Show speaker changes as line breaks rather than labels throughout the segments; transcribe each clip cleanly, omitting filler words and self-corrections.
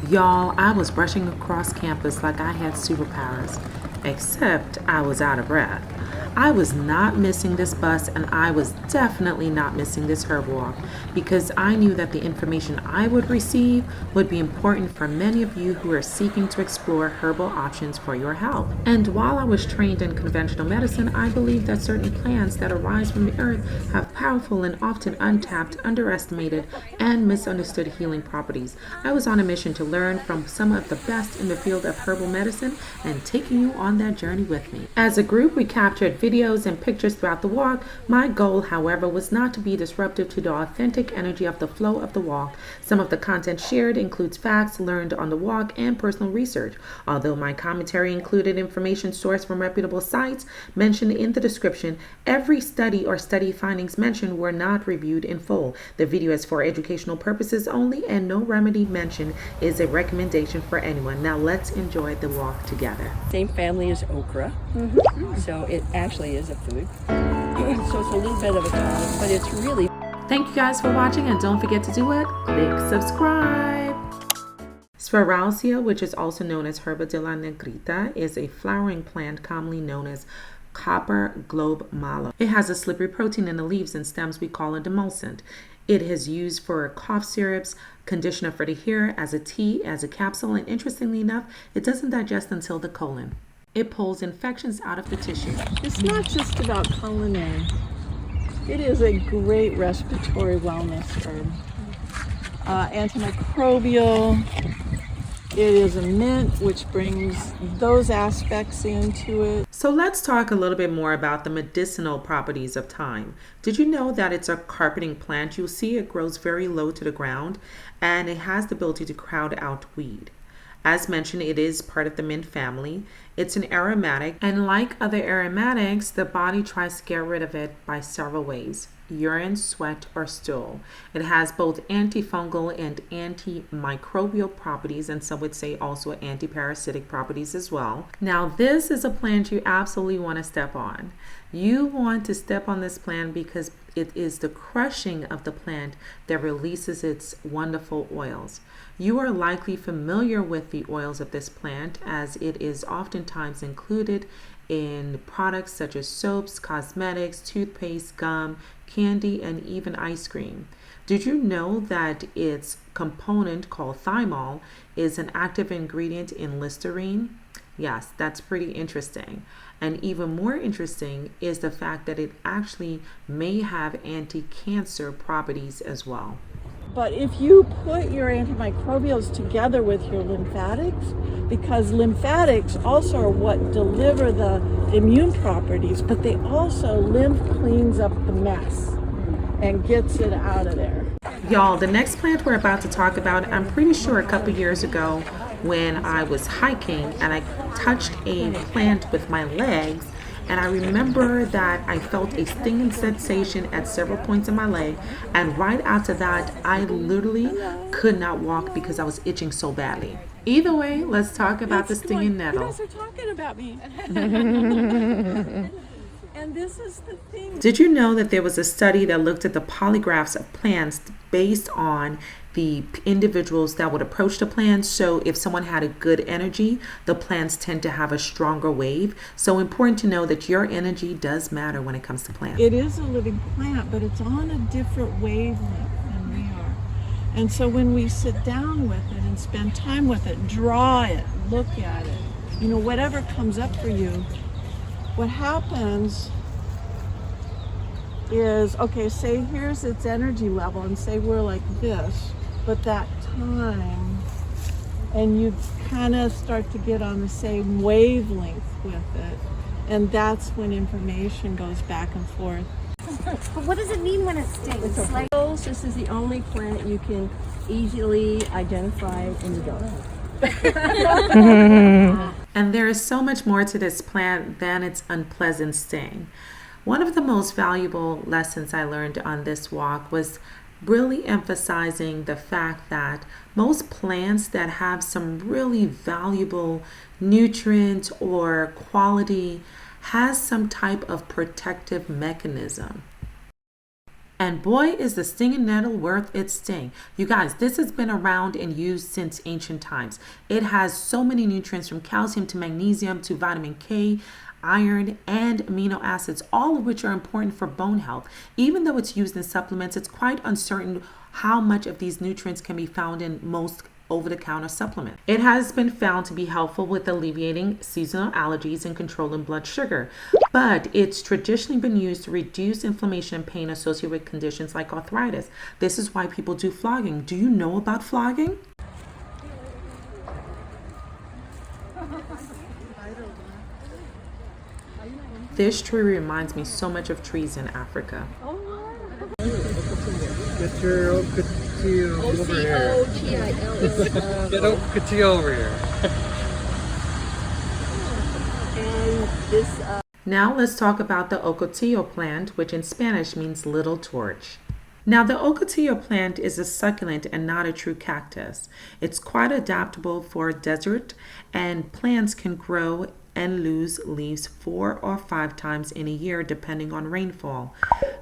Y'all, I was rushing across campus like I had superpowers, except I was out of breath. I was not missing this bus, and I was definitely not missing this herb walk because I knew that the information I would receive would be important for many of you who are seeking to explore herbal options for your health. And while I was trained in conventional medicine, I believe that certain plants that arise from the earth have powerful and often untapped, underestimated, and misunderstood healing properties. I was on a mission to learn from some of the best in the field of herbal medicine and taking you on that journey with me. As a group, we captured videos and pictures throughout the walk. My goal, however, was not to be disruptive to the authentic energy of the flow of the walk. Some of the content shared includes facts learned on the walk and personal research. Although my commentary included information sourced from reputable sites mentioned in the description, every study or study findings mentioned were not reviewed in full. The video is for educational purposes only, and no remedy mentioned is a recommendation for anyone. Now let's enjoy the walk together.
Same family as okra, so it actually is a food. So it's a little bit of a tonic, but it's really...
Thank you guys for watching, and don't forget to do what? Click subscribe. Sphaeralcea, which is also known as Herba de la Negrita, is a flowering plant commonly known as copper globemallow. It has a slippery protein in the leaves and stems we call a demulcent. It is used for cough syrups, conditioner for the hair, as a tea, as a capsule, and interestingly enough, it doesn't digest until the colon. It pulls infections out of the tissue.
It's not just about culinary. It is a great respiratory wellness herb. Antimicrobial. It is a mint, which brings those aspects into it.
So let's talk a little bit more about the medicinal properties of thyme. Did you know that it's a carpeting plant? You'll see it grows very low to the ground, and it has the ability to crowd out weed. As mentioned, it is part of the mint family. It's an aromatic, and like other aromatics, the body tries to get rid of it by several ways: urine, sweat, or stool. It has both antifungal and antimicrobial properties, and some would say also antiparasitic properties as well. Now, this is a plant you absolutely want to step on. You want to step on this plant because it is the crushing of the plant that releases its wonderful oils. You are likely familiar with the oils of this plant, as it is oftentimes included in products such as soaps, cosmetics, toothpaste, gum, candy, and even ice cream. Did you know that its component, called thymol, is an active ingredient in Listerine? Yes, that's pretty interesting. And even more interesting is the fact that it actually may have anti-cancer properties as well.
But if you put your antimicrobials together with your lymphatics, because lymphatics also are what deliver the immune properties, but they also, lymph cleans up the mess and gets it out of there.
Y'all, the next plant we're about to talk about, I'm pretty sure a couple years ago when I was hiking and I touched a plant with my legs, and I remember that I felt a stinging sensation at several points in my leg, and right after that I literally could not walk because I was itching so badly. Either way, let's talk about the stinging nettle.
You guys are talking about me. And this is the thing.
Did you know that there was a study that looked at the polygraphs of plants based on the individuals that would approach the plants? So if someone had a good energy, the plants tend to have a stronger wave. So important to know that your energy does matter when it comes to plants.
It is a living plant, but it's on a different wavelength than we are. And so when we sit down with it and spend time with it, draw it, look at it, whatever comes up for you, what happens is, okay, say here's its energy level, and say we're like this, but that time, and you kind of start to get on the same wavelength with it, and that's when information goes back and forth.
But what does it mean when it stings? Like,
this is the only plant you can easily identify in the dark.
And there is so much more to this plant than its unpleasant sting. One of the most valuable lessons I learned on this walk was really emphasizing the fact that most plants that have some really valuable nutrient or quality has some type of protective mechanism. And boy, is the stinging nettle worth its sting. You guys, this has been around and used since ancient times. It has so many nutrients from calcium to magnesium to vitamin K, iron, and amino acids, all of which are important for bone health. Even though it's used in supplements, it's quite uncertain how much of these nutrients can be found in most over-the-counter supplement. It has been found to be helpful with alleviating seasonal allergies and controlling blood sugar, but it's traditionally been used to reduce inflammation and pain associated with conditions like arthritis. This is why people do flogging. Do you know about flogging? This tree reminds me so much of trees in Africa.
Get your Ocotillo over here. Get Ocotillo over here.
Now let's talk about the Ocotillo plant, which in Spanish means little torch. Now the Ocotillo plant is a succulent and not a true cactus. It's quite adaptable for desert, and plants can grow and lose leaves 4 or 5 times in a year depending on rainfall.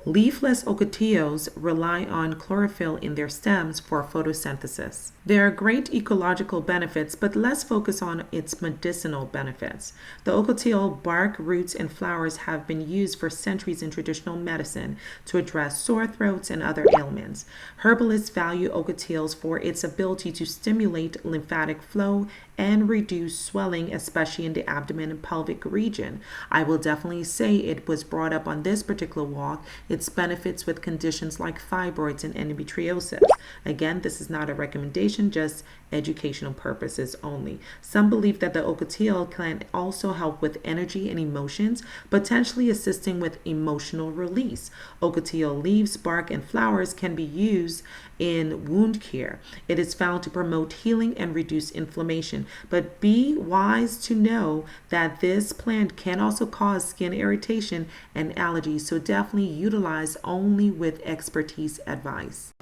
Leafless ocotillos rely on chlorophyll in their stems for photosynthesis. There are great ecological benefits, but less focus on its medicinal benefits. The ocotillo bark, roots, and flowers have been used for centuries in traditional medicine to address sore throats and other ailments. Herbalists value ocotillos for its ability to stimulate lymphatic flow and reduce swelling, especially in the abdomen and pelvic region. I will definitely say it was brought up on this particular walk, its benefits with conditions like fibroids and endometriosis. Again, this is not a recommendation, just educational purposes only. Some believe that the ocotillo can also help with energy and emotions, potentially assisting with emotional release. Ocotillo leaves, bark, and flowers can be used in wound care. It is found to promote healing and reduce inflammation, but be wise to know that this plant can also cause skin irritation and allergies, so definitely utilize only with expertise advice.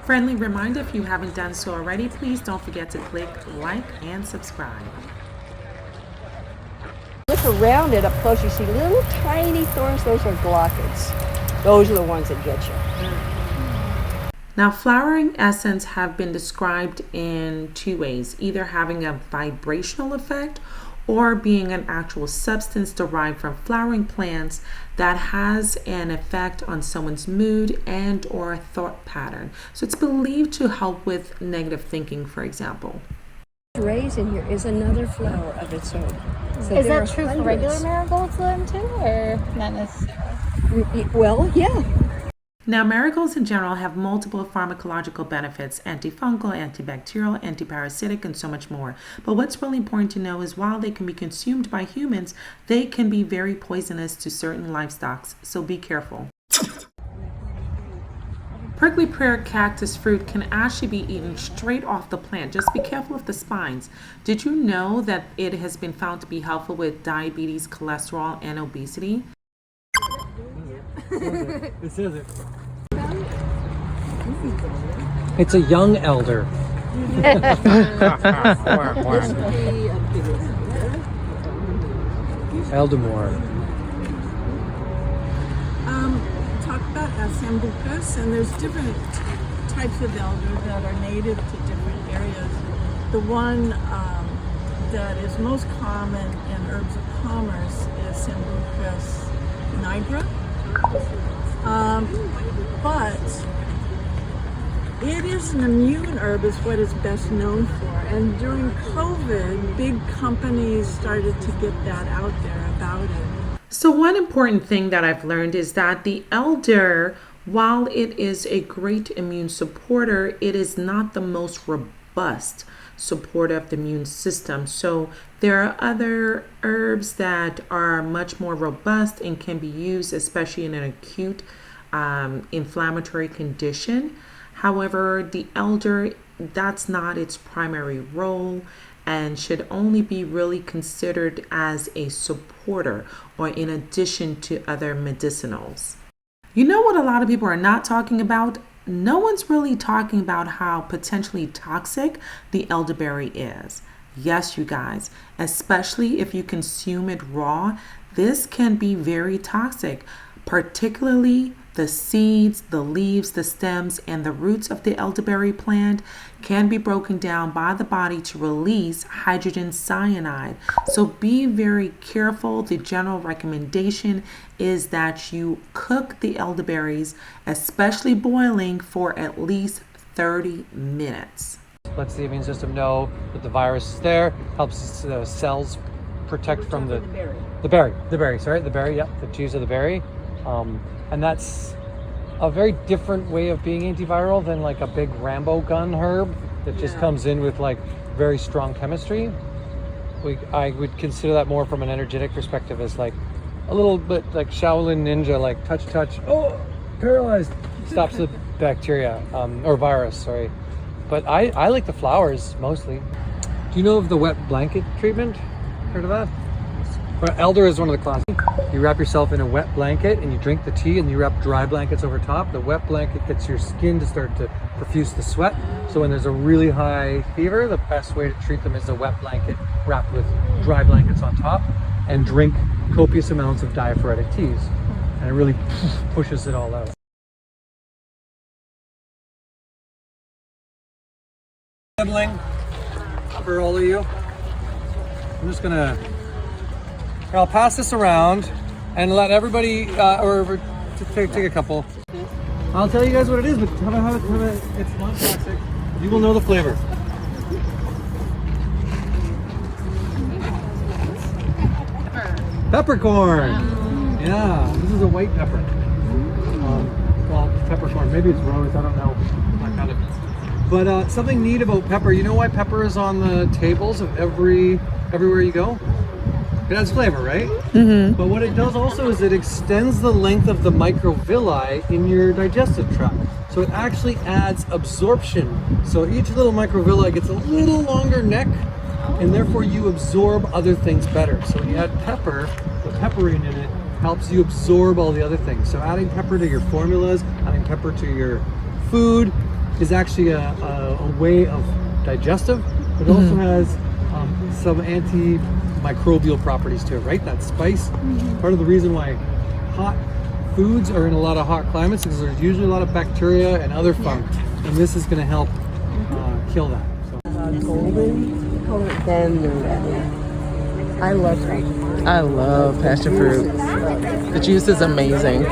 Friendly reminder, if you haven't done so already, please don't forget to click like and subscribe.
Look around it up close, you see little tiny thorns. Those are glochids. Those are the ones that get you.
Now, flowering essence have been described in 2 ways, either having a vibrational effect or being an actual substance derived from flowering plants that has an effect on someone's mood and or thought pattern. So it's believed to help with negative thinking, for example.
Rays in here is another flower of its own. So
Is
there
that
are
true for
hundreds.
regular marigolds then too, or not necessarily?
Well, yeah.
Now, marigolds in general have multiple pharmacological benefits: antifungal, antibacterial, antiparasitic, and so much more. But what's really important to know is while they can be consumed by humans, they can be very poisonous to certain livestock, so be careful. Prickly pear cactus fruit can actually be eaten straight off the plant. Just be careful of the spines. Did you know that it has been found to be helpful with diabetes, cholesterol, and obesity?
It says it. It's a young elder. Eldermore.
Talk about sambucas, and there's different types of elder that are native to different areas. The one that is most common in herbs of commerce is Sambucus nigra. But it is an immune herb is what it's best known for. And during COVID, big companies started to get that out there about it.
So one important thing that I've learned is that the elder, while it is a great immune supporter, it is not the most robust supporter of the immune system. So there are other herbs that are much more robust and can be used, especially in an acute inflammatory condition. However, the elder, that's not its primary role and should only be really considered as a supporter or in addition to other medicinals. You know what a lot of people are not talking about? No one's really talking about how potentially toxic the elderberry is. Yes, you guys, especially if you consume it raw, This can be very toxic, particularly the seeds, the leaves, the stems, and the roots of the elderberry plant can be broken down by the body to release hydrogen cyanide. So be very careful. The general recommendation is that you cook the elderberries, especially boiling, for at least 30 minutes.
Lets the immune system know that the virus is there, helps the cells protect from the berry, yeah, the juice of the berry. And that's a very different way of being antiviral than like a big Rambo gun herb that just comes in with like very strong chemistry. I would consider that more from an energetic perspective as like a little bit like Shaolin Ninja, like touch, oh, paralyzed, stops the bacteria, or virus, sorry. But I like the flowers mostly. Do you know of the wet blanket treatment? Heard of that? Well, elder is one of the classics. You wrap yourself in a wet blanket and you drink the tea, and you wrap dry blankets over top. The wet blanket gets your skin to start to profuse the sweat. So when there's a really high fever, the best way to treat them is a wet blanket wrapped with dry blankets on top, and drink copious amounts of diaphoretic teas. And it really pushes it all out. Nibbling for all of you. I'm just gonna, I'll pass this around and let everybody, take a couple. I'll tell you guys what it is, but have it. It's not toxic. You will know the flavor. Peppercorn. Yeah, this is a white pepper. Well, peppercorn. Maybe it's rose. I don't know. That kind of. But something neat about pepper. You know why pepper is on the tables of everywhere you go? It adds flavor, right? Mm-hmm. But what it does also is it extends the length of the microvilli in your digestive tract. So it actually adds absorption. So each little microvilli gets a little longer neck, and therefore you absorb other things better. So when you add pepper, the pepperine in it helps you absorb all the other things. So adding pepper to your formulas, adding pepper to your food is actually a way of digestive. It also has some antimicrobial properties to it, right? That spice. Part of the reason why hot foods are in a lot of hot climates is there's usually a lot of bacteria and other funk, and this is going to help kill that. So.
Golden color, then the red. I love passion.
I love passion fruit. The juice is amazing.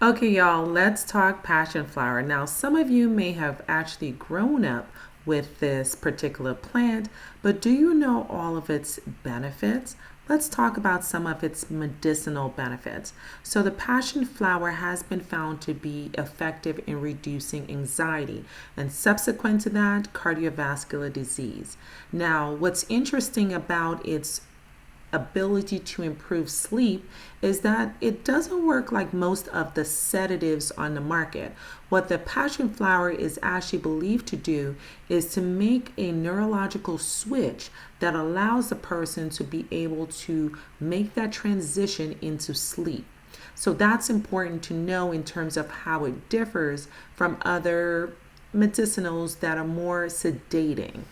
Okay, y'all, let's talk passion flower. Now, some of you may have actually grown up with this particular plant, but do you know all of its benefits? Let's talk about some of its medicinal benefits. So the passion flower has been found to be effective in reducing anxiety, and subsequent to that, cardiovascular disease. Now, what's interesting about its ability to improve sleep is that it doesn't work like most of the sedatives on the market. What the passion flower is actually believed to do is to make a neurological switch that allows the person to be able to make that transition into sleep. So that's important to know in terms of how it differs from other medicinals that are more sedating.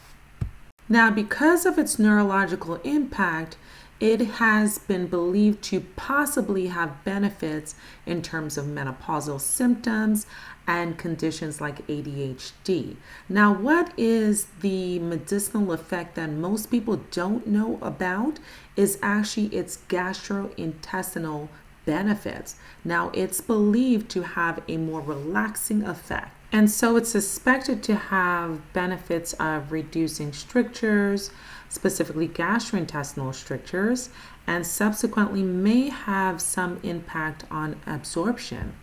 Now, because of its neurological impact, it has been believed to possibly have benefits in terms of menopausal symptoms and conditions like ADHD. Now, what is the medicinal effect that most people don't know about is actually its gastrointestinal benefits. Now, it's believed to have a more relaxing effect. And so it's suspected to have benefits of reducing strictures, specifically gastrointestinal strictures, and subsequently may have some impact on absorption.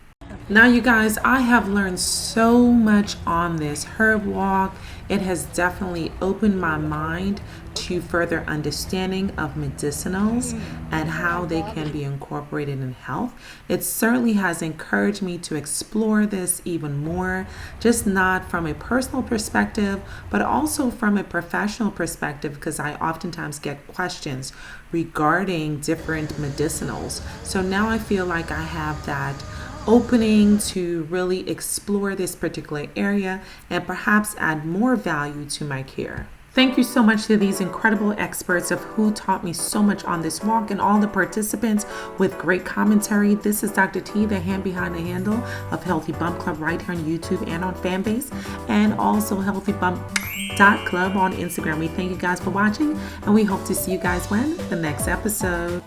Now, you guys, I have learned so much on this herb walk. It has definitely opened my mind to further understanding of medicinals and how they can be incorporated in health. It certainly has encouraged me to explore this even more, just not from a personal perspective, but also from a professional perspective, because I oftentimes get questions regarding different medicinals. So now I feel like I have that opening to really explore this particular area and perhaps add more value to my care. Thank you so much to these incredible experts of who taught me so much on this walk, and all the participants with great commentary. This is Dr. T, the hand behind the handle of Healthy Bump Club right here on YouTube and on Fanbase, and also healthybump.club on Instagram. We thank you guys for watching, and we hope to see you guys when? The next episode.